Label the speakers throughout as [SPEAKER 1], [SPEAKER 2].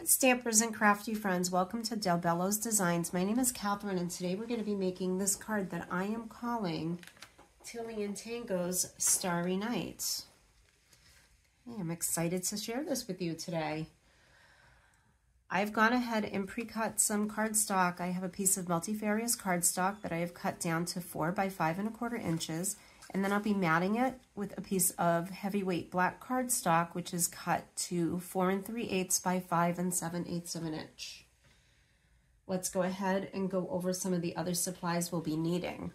[SPEAKER 1] Stampers and crafty friends, welcome to Bello's Designs. My name is Catherine, and today we're going to be making this card that I am calling Tilly and Tango's Starry Night. Okay, I'm excited to share this with you today. I've gone ahead and pre-cut some cardstock. I have a piece of Multifarious cardstock that I have cut down to 4 by 5¼ inches, and then I'll be matting it with a piece of heavyweight black cardstock, which is cut to 4 3/8 by 5 7/8 of an inch. Let's go ahead and go over some of the other supplies we'll be needing.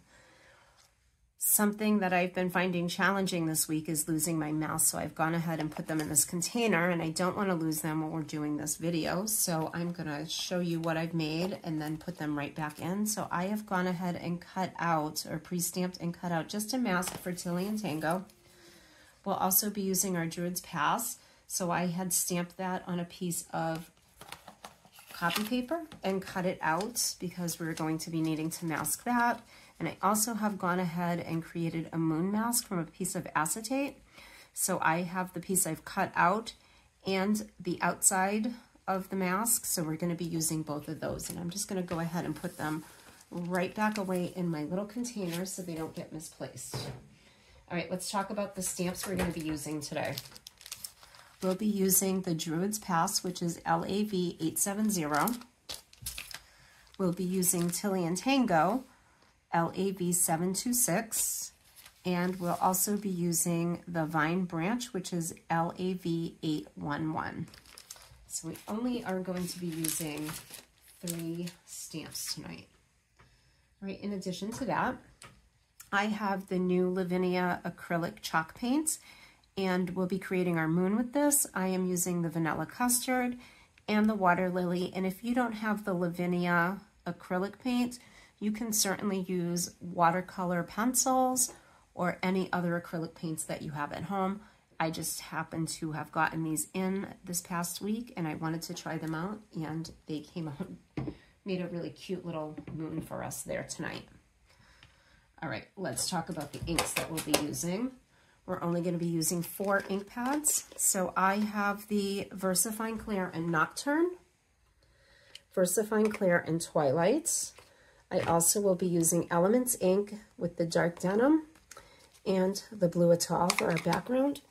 [SPEAKER 1] Something that I've been finding challenging this week is losing my mouse, so I've gone ahead and put them in this container, and I don't want to lose them when we're doing this video, so I'm going to show you what I've made and then put them right back in. So I have gone ahead and cut out, or pre-stamped and cut out, just a mask for Tilly and Tango. We'll also be using our Druid's Pass, so I had stamped that on a piece of copy paper and cut it out because we're going to be needing to mask that. And I also have gone ahead and created a moon mask from a piece of acetate. So I have the piece I've cut out and the outside of the mask. So we're going to be using both of those. And I'm just going to go ahead and put them right back away in my little container so they don't get misplaced. All right, let's talk about the stamps we're going to be using today. We'll be using the Druid's Pass, which is LAV 870. We'll be using Tilly and Tango, LAV 726, and we'll also be using the Vine Branch, which is LAV 811. So we only are going to be using 3 stamps tonight. All right, in addition to that, I have the new Lavinia Acrylic chalk paints, and we'll be creating our moon with this. I am using the Vanilla Custard and the Water Lily, and if you don't have the Lavinia acrylic paint, you can certainly use watercolor pencils or any other acrylic paints that you have at home. I just happened to have gotten these in this past week and I wanted to try them out, and they came out, made a really cute little moon for us there tonight. All right, let's talk about the inks that we'll be using. We're only going to be using 4 ink pads. So I have the Versafine, Clair, and Nocturn, Versafine, Clair, and Twilight. I also will be using Elements ink with the dark denim and the blue Atoll for our background.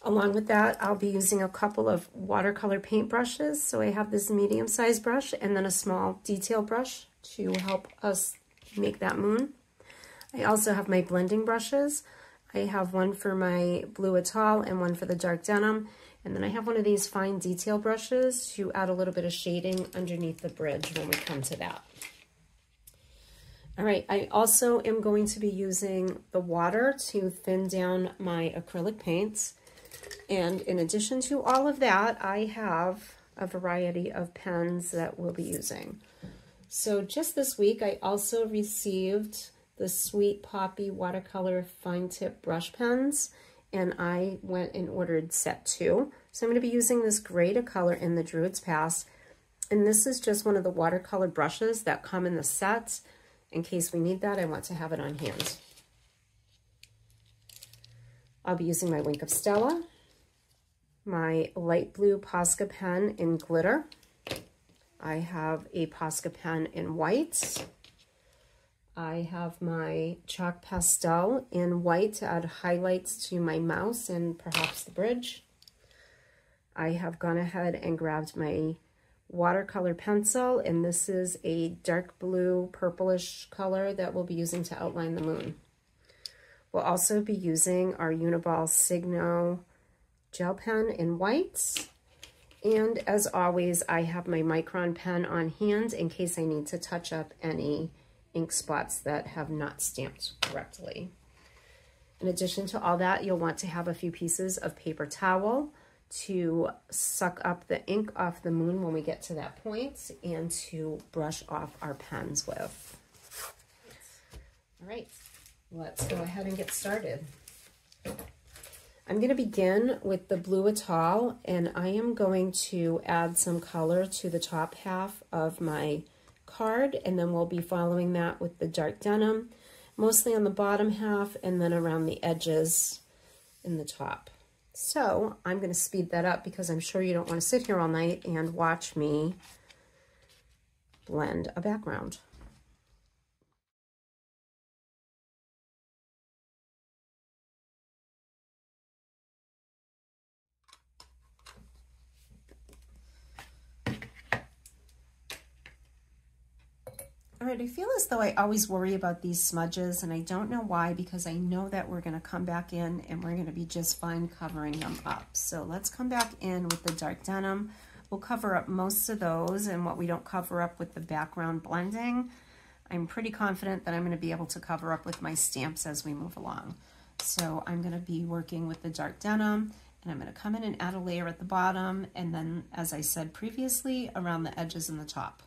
[SPEAKER 1] Along with that, I'll be using a couple of watercolor paint brushes. So I have this medium-sized brush and then a small detail brush to help us make that moon. I also have my blending brushes. I have one for my blue Atoll and one for the dark denim. And then I have one of these fine detail brushes to add a little bit of shading underneath the bridge when we come to that. All right, I also am going to be using the water to thin down my acrylic paints. And in addition to all of that, I have a variety of pens that we'll be using. So just this week, I also received the Sweet Poppy watercolor fine tip brush pens, and I went and ordered set 2. So I'm going to be using this gray to color in the Druid's Pass, and this is just one of the watercolor brushes that come in the set. In case we need that, I want to have it on hand. I'll be using my Wink of Stella, my light blue Posca pen in glitter. I have a Posca pen in white. I have my chalk pastel in white to add highlights to my mouse and perhaps the bridge. I have gone ahead and grabbed my watercolor pencil, and this is a dark blue purplish color that we'll be using to outline the moon. We'll also be using our Uniball Signo gel pen in white. And as always, I have my Micron pen on hand in case I need to touch up any ink spots that have not stamped correctly. In addition to all that, you'll want to have a few pieces of paper towel to suck up the ink off the moon when we get to that point and to brush off our pens with. All right, let's go ahead and get started. I'm going to begin with the blue Atoll, and I am going to add some color to the top half of my card, and then we'll be following that with the dark denim, mostly on the bottom half and then around the edges in the top. So I'm going to speed that up because I'm sure you don't want to sit here all night and watch me blend a background. All right, I feel as though I always worry about these smudges, and I don't know why, because I know that we're going to come back in and we're going to be just fine covering them up. So let's come back in with the dark denim. We'll cover up most of those, and what we don't cover up with the background blending, I'm pretty confident that I'm going to be able to cover up with my stamps as we move along. So I'm going to be working with the dark denim, and I'm going to come in and add a layer at the bottom, and then, as I said previously, around the edges and the top.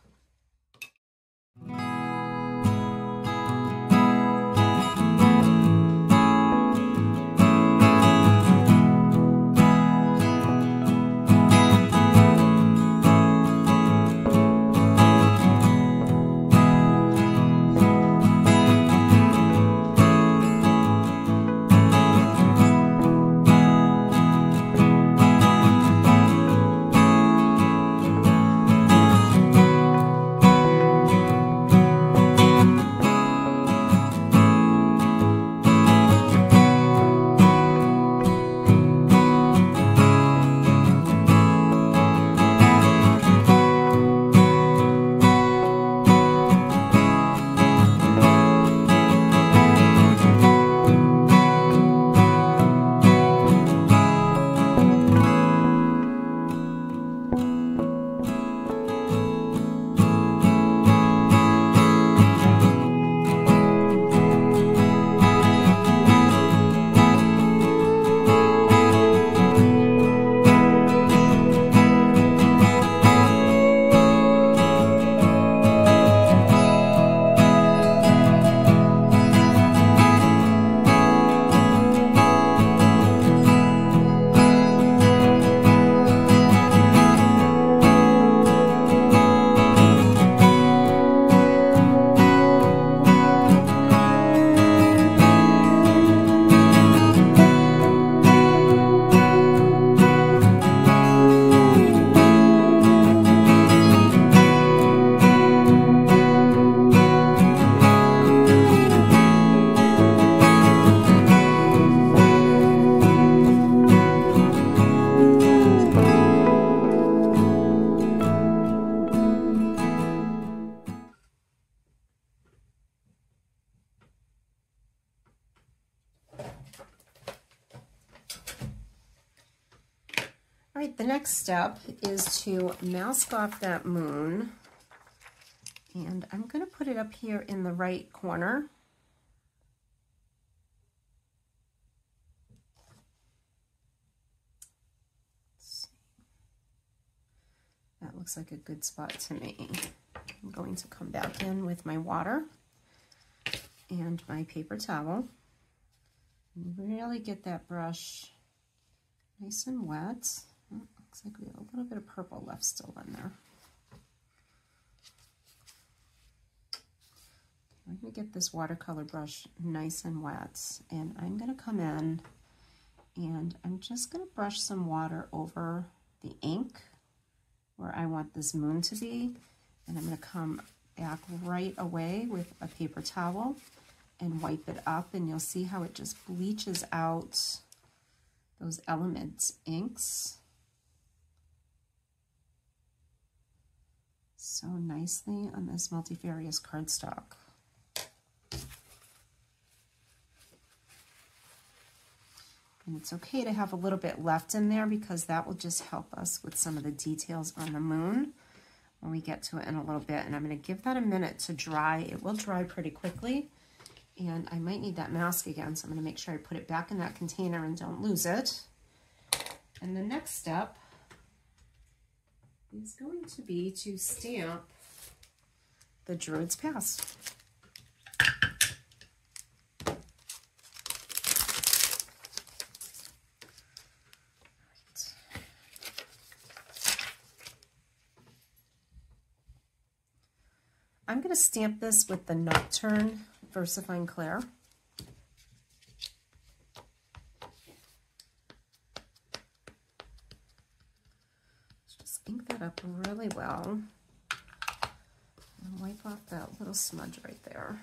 [SPEAKER 1] All right, the next step is to mask off that moon, and I'm going to put it up here in the right corner. That looks like a good spot to me. I'm going to come back in with my water and my paper towel and really get that brush nice and wet. Oh, looks like we have a little bit of purple left still in there. I'm going to get this watercolor brush nice and wet, and I'm going to come in and I'm just going to brush some water over the ink where I want this moon to be, and I'm going to come back right away with a paper towel and wipe it up, and you'll see how it just bleaches out those element inks so nicely on this Multifarious cardstock. And it's okay to have a little bit left in there because that will just help us with some of the details on the moon when we get to it in a little bit. And I'm going to give that a minute to dry. It will dry pretty quickly. And I might need that mask again, so I'm going to make sure I put it back in that container and don't lose it. And the next step is going to be to stamp the Druid's Past. I'm going to stamp this with the Nocturn Versafine Clair. Just ink that up really well. And wipe off that little smudge right there.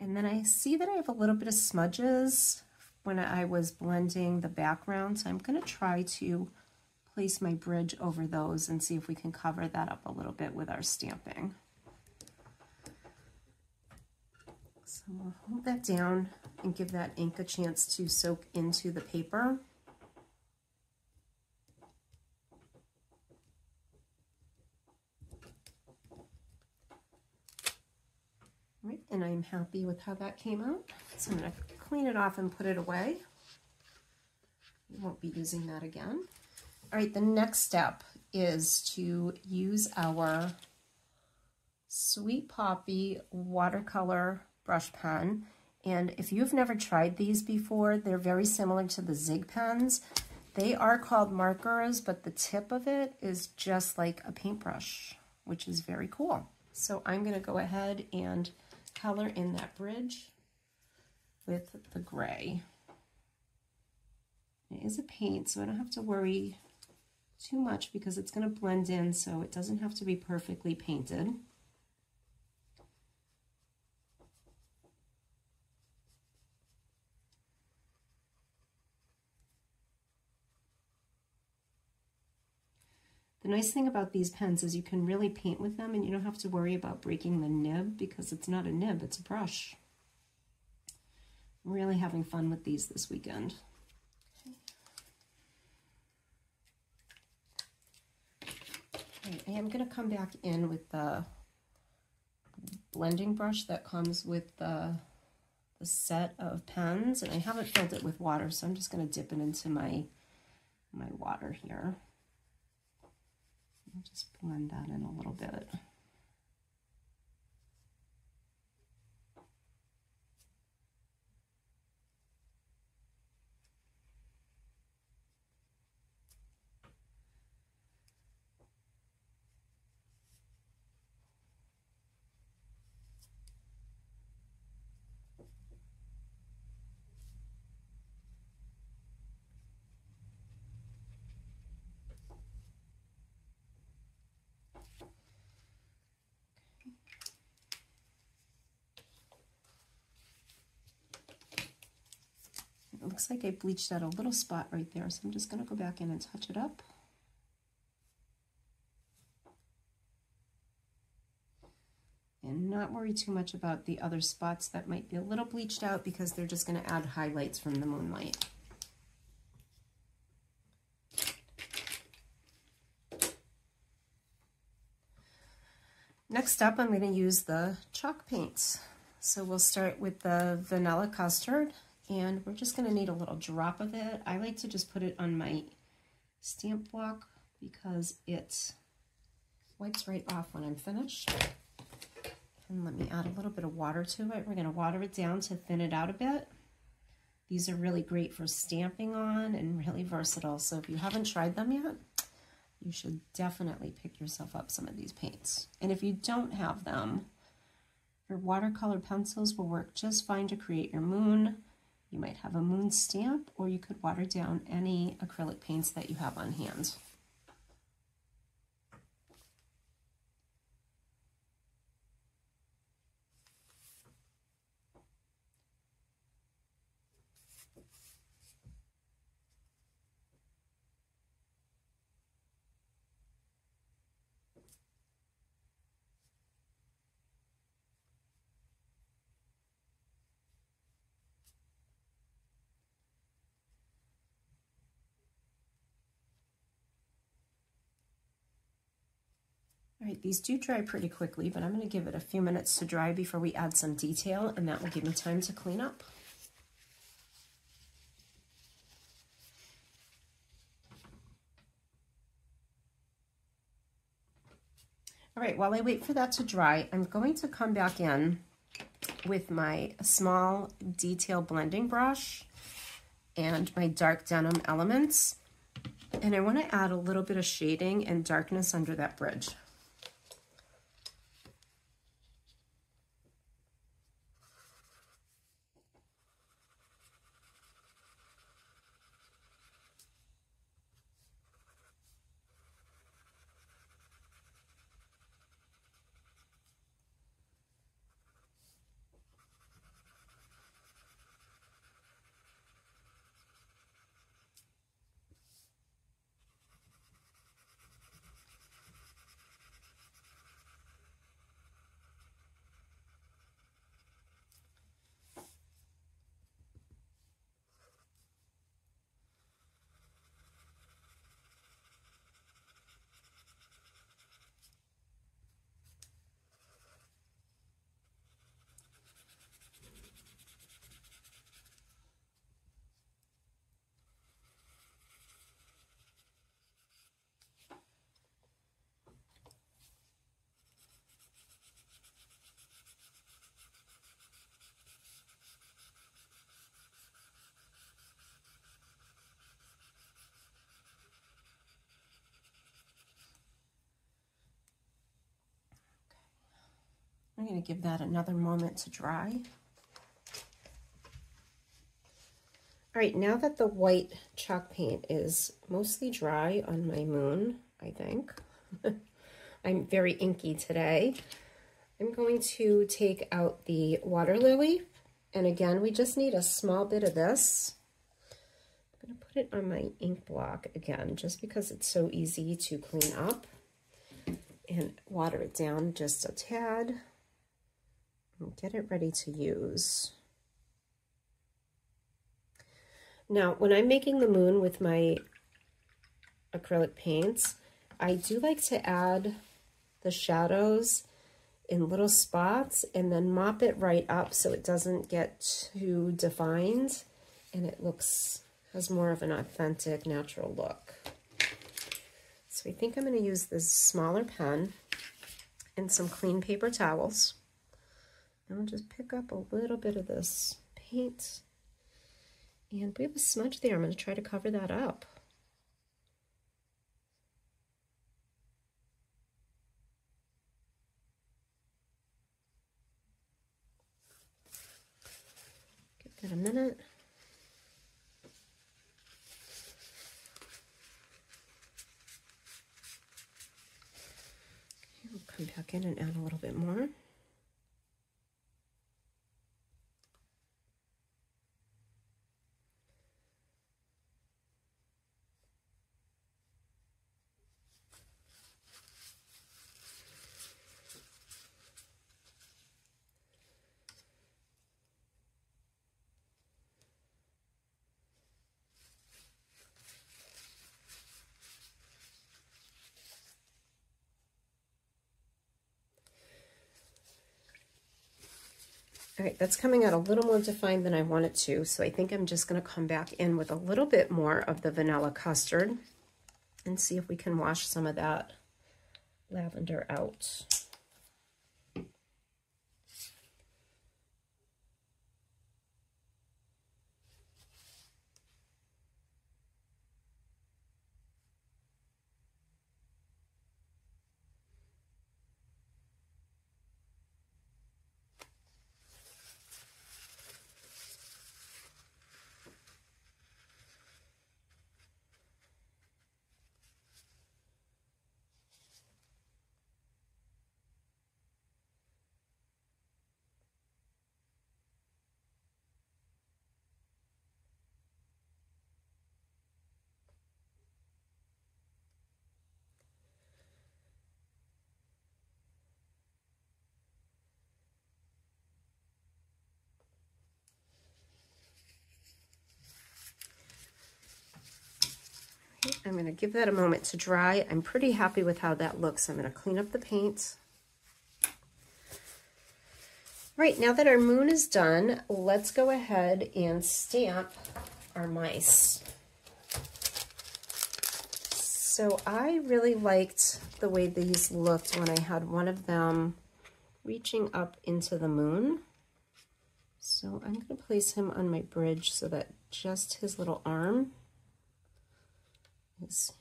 [SPEAKER 1] And then I see that I have a little bit of smudges when I was blending the background, so I'm going to try to place my bridge over those and see if we can cover that up a little bit with our stamping. So we'll hold that down and give that ink a chance to soak into the paper. Right, and I'm happy with how that came out. So I'm going to clean it off and put it away. We won't be using that again. All right, the next step is to use our Sweet Poppy watercolor brush pen. And if you've never tried these before, they're very similar to the Zig pens. They are called markers, but the tip of it is just like a paintbrush, which is very cool. So I'm going to go ahead and color in that bridge with the gray. It is a paint, so I don't have to worry too much because it's going to blend in, so it doesn't have to be perfectly painted. The nice thing about these pens is you can really paint with them and you don't have to worry about breaking the nib because it's not a nib, it's a brush. I'm really having fun with these this weekend. Okay. I am going to come back in with the blending brush that comes with the set of pens, and I haven't filled it with water, so I'm just going to dip it into my water here. I'll just blend that in a little bit. It looks like I bleached out a little spot right there, so I'm just going to go back in and touch it up. And not worry too much about the other spots that might be a little bleached out because they're just going to add highlights from the moonlight. Next up, I'm going to use the chalk paints. So we'll start with the vanilla custard. And we're just going to need a little drop of it. I like to just put it on my stamp block because it wipes right off when I'm finished. And let me add a little bit of water to it. We're going to water it down to thin it out a bit. These are really great for stamping on and really versatile. So if you haven't tried them yet, you should definitely pick yourself up some of these paints. And if you don't have them, your watercolor pencils will work just fine to create your moon. You might have a moon stamp, or you could water down any acrylic paints that you have on hand. All right, these do dry pretty quickly, but I'm going to give it a few minutes to dry before we add some detail, and that will give me time to clean up. All right, while I wait for that to dry, I'm going to come back in with my small detail blending brush and my dark denim elements, and I want to add a little bit of shading and darkness under that bridge. I'm going to give that another moment to dry. All right, now that the white chalk paint is mostly dry on my moon, I think, I'm very inky today, I'm going to take out the water lily. And again, we just need a small bit of this. I'm going to put it on my ink block again, just because it's so easy to clean up, and water it down just a tad and get it ready to use. Now, when I'm making the moon with my acrylic paints, I do like to add the shadows in little spots and then mop it right up so it doesn't get too defined and it has more of an authentic, natural look. So I think I'm going to use this smaller pen and some clean paper towels. And I'll just pick up a little bit of this paint. And we have a smudge there. I'm going to try to cover that up. Give that a minute. Okay, we'll come back in and add a little bit more. All right, that's coming out a little more defined than I want it to, so I think I'm just going to come back in with a little bit more of the vanilla custard and see if we can wash some of that lavender out. I'm going to give that a moment to dry. I'm pretty happy with how that looks. I'm going to clean up the paint. Right, now that our moon is done, let's go ahead and stamp our mice. So I really liked the way these looked when I had one of them reaching up into the moon. So I'm going to place him on my bridge so that just his little arm is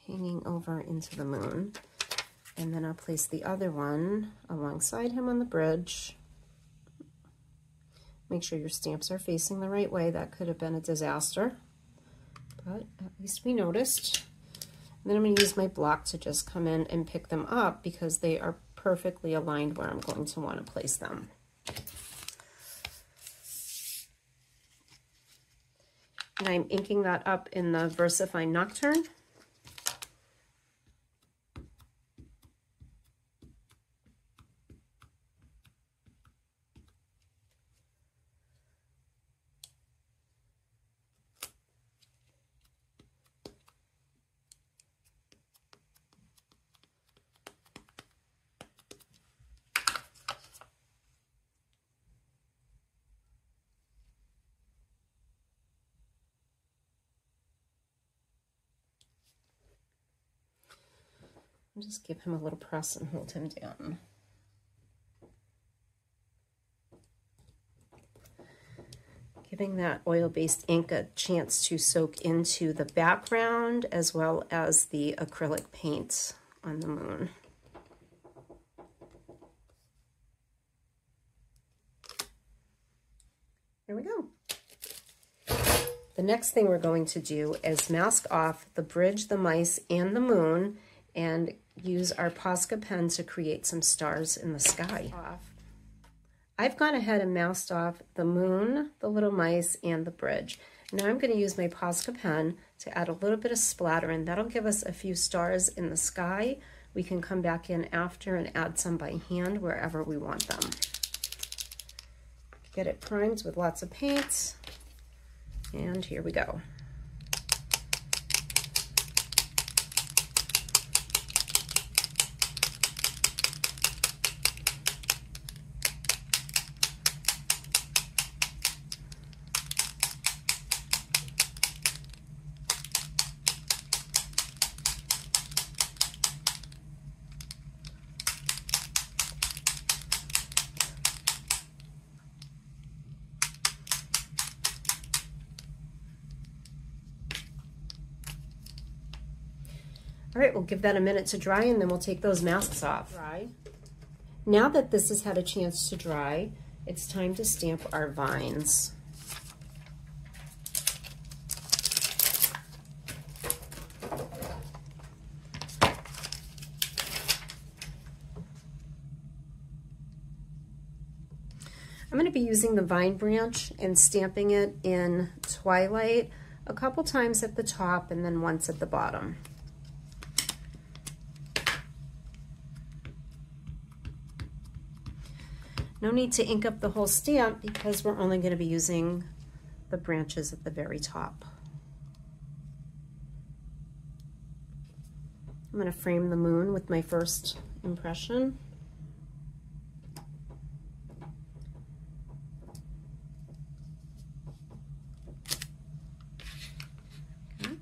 [SPEAKER 1] hanging over into the moon. And then I'll place the other one alongside him on the bridge. Make sure your stamps are facing the right way. That could have been a disaster, but at least we noticed. And then I'm going to use my block to just come in and pick them up because they are perfectly aligned where I'm going to want to place them. And I'm inking that up in the Versafine Nocturn. And just give him a little press and hold him down. Giving that oil-based ink a chance to soak into the background as well as the acrylic paint on the moon. There we go. The next thing we're going to do is mask off the bridge, the mice, and the moon, and use our Posca pen to create some stars in the sky. I've gone ahead and masked off the moon, the little mice, and the bridge. Now I'm going to use my Posca pen to add a little bit of splatter, and that'll give us a few stars in the sky. We can come back in after and add some by hand wherever we want them. Get it primed with lots of paint, and here we go. All right, we'll give that a minute to dry, and then we'll take those masks off. Now that this has had a chance to dry, it's time to stamp our vines. I'm going to be using the vine branch and stamping it in Twilight a couple times at the top and then once at the bottom. No need to ink up the whole stamp because we're only going to be using the branches at the very top. I'm going to frame the moon with my first impression. Okay.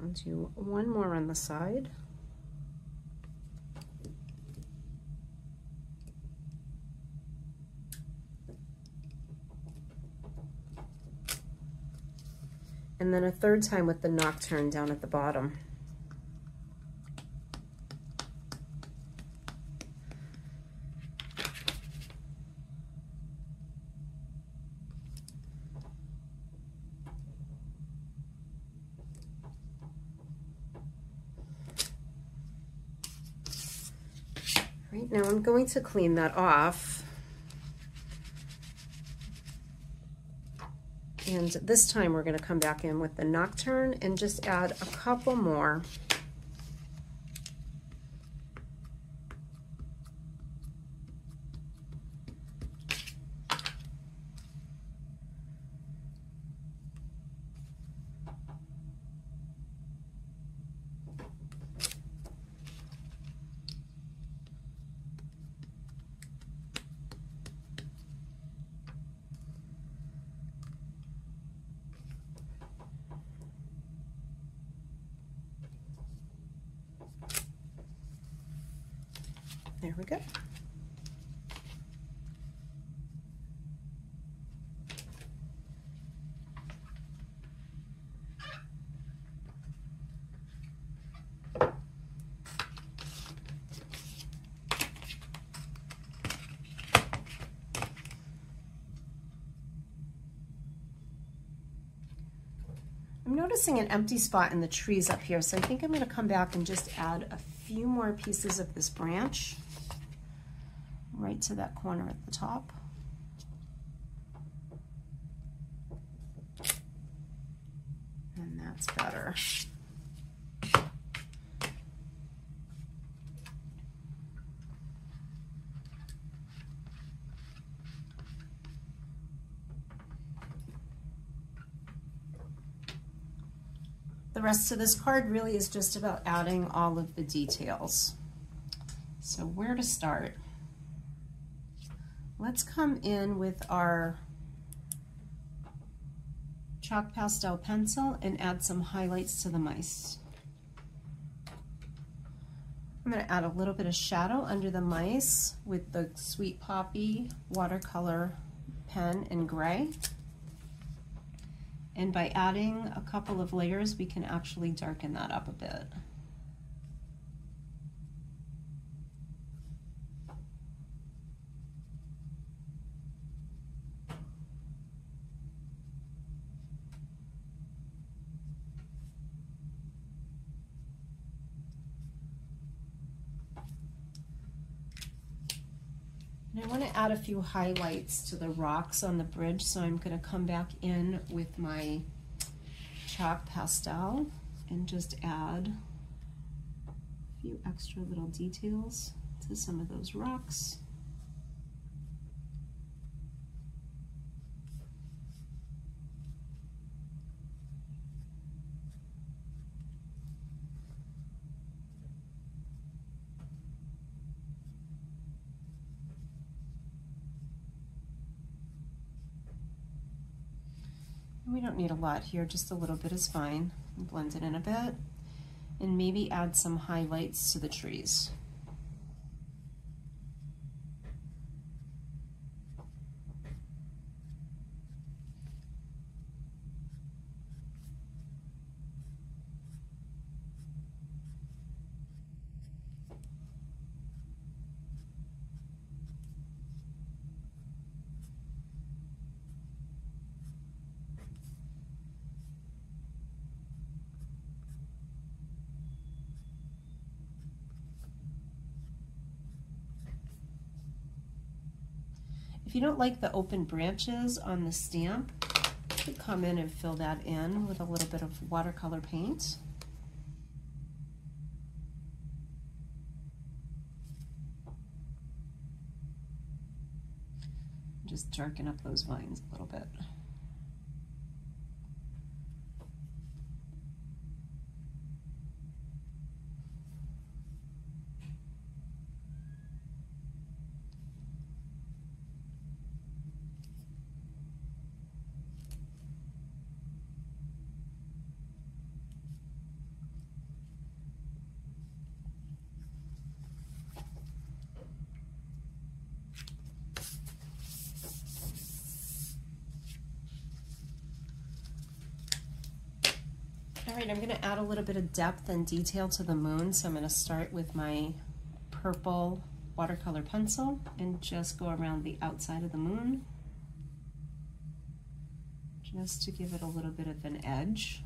[SPEAKER 1] I'll do one more on the side. And then a third time with the Nocturn down at the bottom. Right, now I'm going to clean that off. And this time we're going to come back in with the Nocturn and just add a couple more. There we go. I'm noticing an empty spot in the trees up here, so I think I'm going to come back and just add a few more pieces of this branch right to that corner at the top. And that's better. The rest of this card really is just about adding all of the details. So where to start? Let's come in with our chalk pastel pencil and add some highlights to the mice. I'm going to add a little bit of shadow under the mice with the Sweet Poppy watercolor pen in gray. And by adding a couple of layers, we can actually darken that up a bit. add a few highlights to the rocks on the bridge, so I'm going to come back in with my chalk pastel and just add a few extra little details to some of those rocks. We don't need a lot here, just a little bit is fine. Blend it in a bit, and maybe add some highlights to the trees. If you don't like the open branches on the stamp, you could come in and fill that in with a little bit of watercolor paint. Just darken up those vines a little bit. All right, I'm going to add a little bit of depth and detail to the moon, so I'm going to start with my purple watercolor pencil and just go around the outside of the moon, just to give it a little bit of an edge.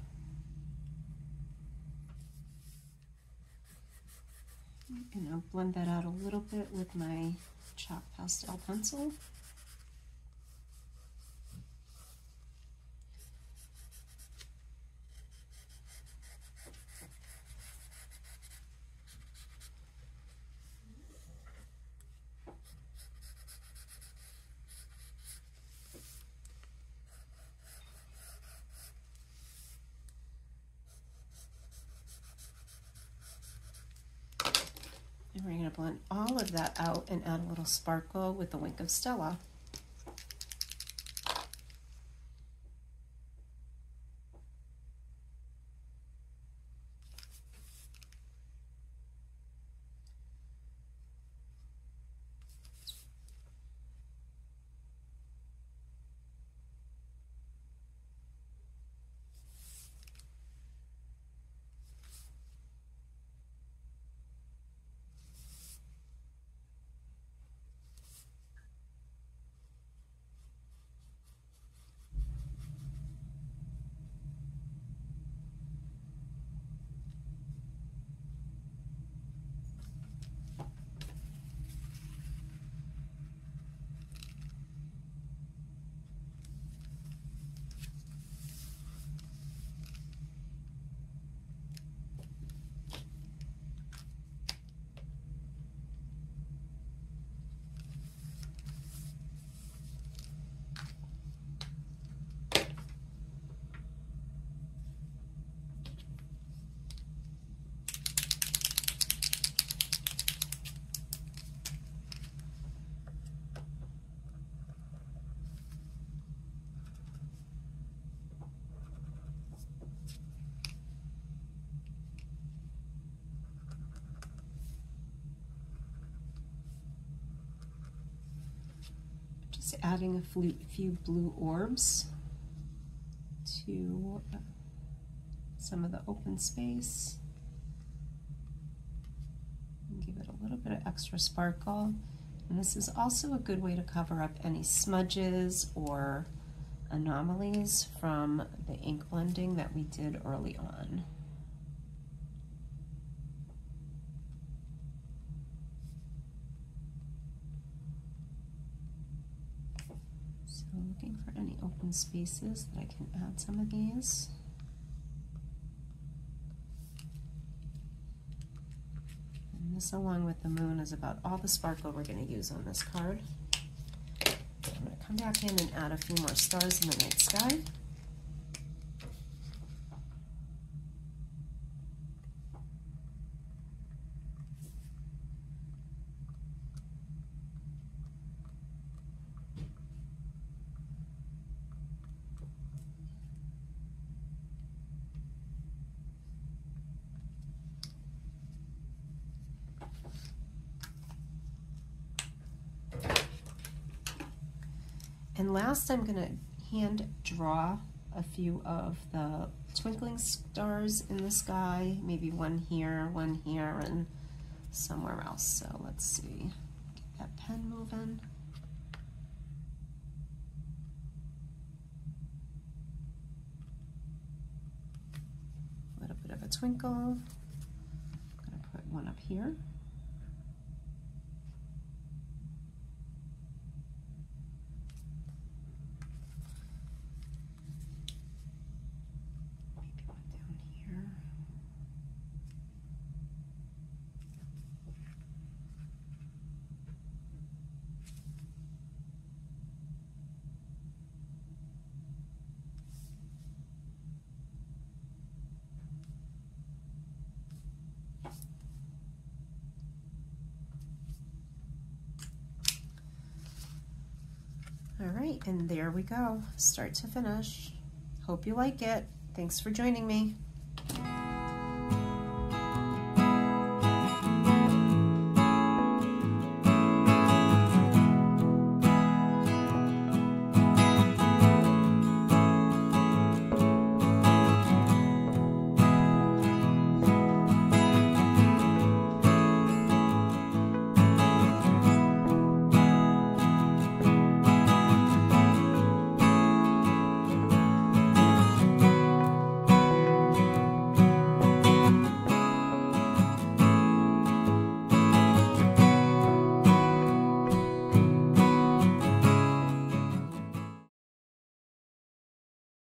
[SPEAKER 1] And I'll blend that out a little bit with my chalk pastel pencil. And we're going to blend all of that out and add a little sparkle with the wink of Stella. Just adding a few blue orbs to some of the open space. And give it a little bit of extra sparkle. And this is also a good way to cover up any smudges or anomalies from the ink blending that we did early on. open spaces that I can add some of these. And this, along with the moon, is about all the sparkle we're going to use on this card. I'm going to come back in and add a few more stars in the night sky. And last, I'm going to hand draw a few of the twinkling stars in the sky, maybe one here, and somewhere else. So let's see, get that pen moving. A little bit of a twinkle. I'm going to put one up here. All right, and there we go, start to finish. Hope you like it. Thanks for joining me.